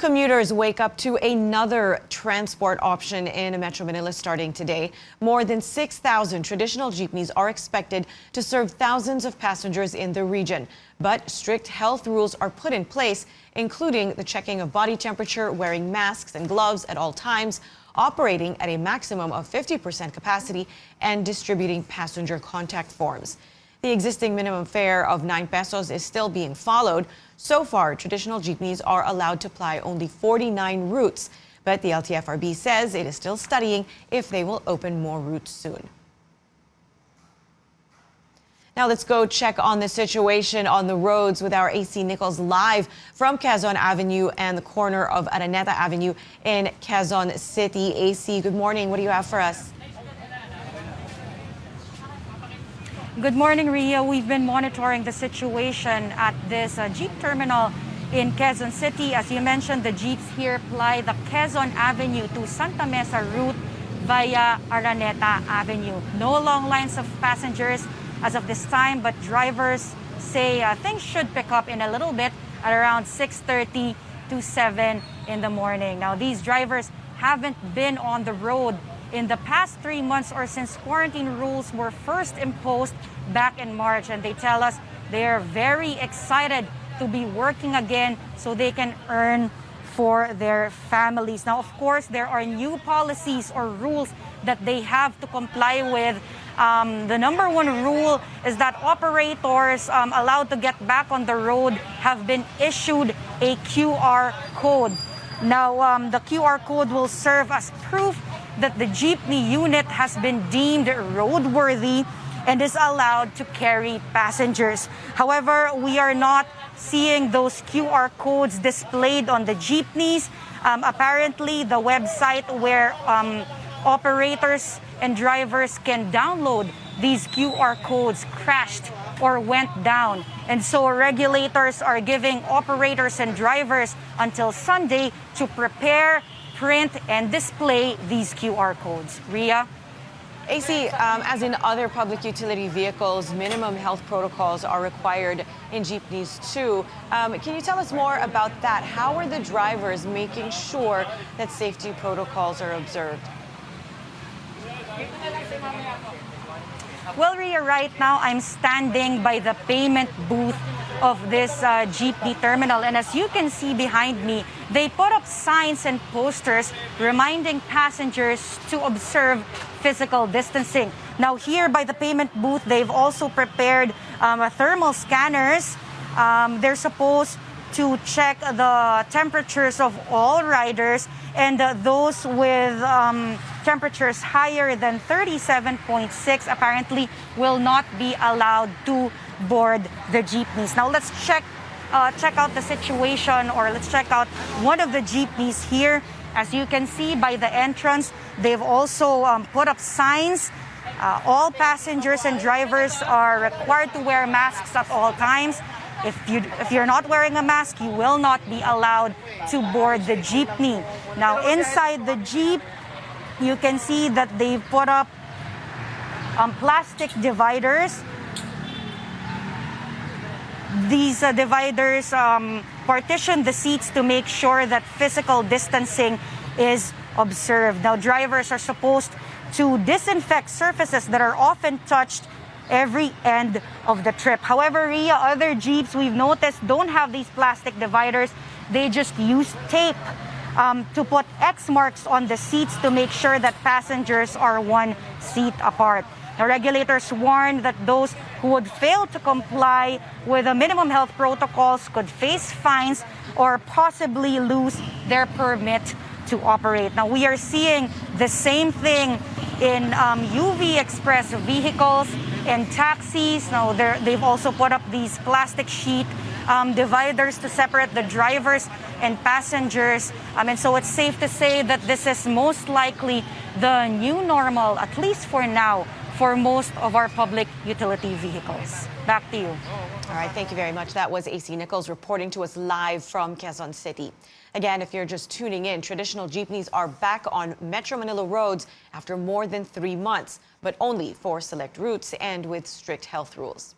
Commuters wake up to another transport option in Metro Manila starting today. More than 6,000 traditional jeepneys are expected to serve thousands of passengers in the region. But strict health rules are put in place, including the checking of body temperature, wearing masks and gloves at all times, operating at a maximum of 50% capacity, and distributing passenger contact forms. The existing minimum fare of 9 pesos is still being followed. So far, traditional jeepneys are allowed to ply only 49 routes, but the LTFRB says it is still studying if they will open more routes soon. Now let's go check on the situation on the roads with our AC Nichols live from Quezon Avenue and the corner of Araneta Avenue in Quezon City. AC, good morning. What do you have for us? Good morning, Ria. We've been monitoring the situation at this jeep terminal in Quezon City. As you mentioned, the jeeps here ply the Quezon Avenue to Santa Mesa route via Araneta Avenue. No long lines of passengers as of this time, but drivers say things should pick up in a little bit at around 6:30 to 7 in the morning. Now, these drivers haven't been on the road in the past 3 months or since quarantine rules were first imposed back in March. And they tell us they are very excited to be working again so they can earn for their families. Now, of course, there are new policies or rules that they have to comply with. The number one rule is that operators allowed to get back on the road have been issued a QR code. Now, the QR code will serve as proof that the jeepney unit has been deemed roadworthy and is allowed to carry passengers. However, we are not seeing those QR codes displayed on the jeepneys. Apparently, the website where operators and drivers can download these QR codes crashed or went down. And so regulators are giving operators and drivers until Sunday to prepare, print, and display these QR codes. Ria? AC, as in other public utility vehicles, minimum health protocols are required in jeepneys too. Can you tell us more about that? How are the drivers making sure that safety protocols are observed? Well, Ria, right now I'm standing by the payment booth of this jeepney terminal. And as you can see behind me, they put up signs and posters reminding passengers to observe physical distancing. Now, here by the payment booth, they've also prepared thermal scanners. They're supposed to check the temperatures of all riders, and those with temperatures higher than 37.6 apparently will not be allowed to board the jeepneys. Now let's check out the situation, or let's check out one of the jeepneys here. As you can see by the entrance, they've also put up signs. All passengers and drivers are required to wear masks at all times. If you're not wearing a mask, you will not be allowed to board the jeepney. Now, inside the jeep, you can see that they've put up plastic dividers. These dividers partition the seats to make sure that physical distancing is observed. Now, drivers are supposed to disinfect surfaces that are often touched every end of the trip. However, Ria, other jeeps we've noticed don't have these plastic dividers. They just use tape to put X marks on the seats to make sure that passengers are 1 seat apart. Now, regulators warn that those who would fail to comply with the minimum health protocols could face fines or possibly lose their permit to operate. Now, we are seeing the same thing in UV Express vehicles and taxis. Now, they've also put up these plastic sheet dividers to separate the drivers and passengers. And so it's safe to say that this is most likely the new normal, at least for now, for most of our public utility vehicles. Back to you. All right, thank you very much. That was AC Nichols reporting to us live from Quezon City. Again, if you're just tuning in, traditional jeepneys are back on Metro Manila roads after more than 3 months, but only for select routes and with strict health rules.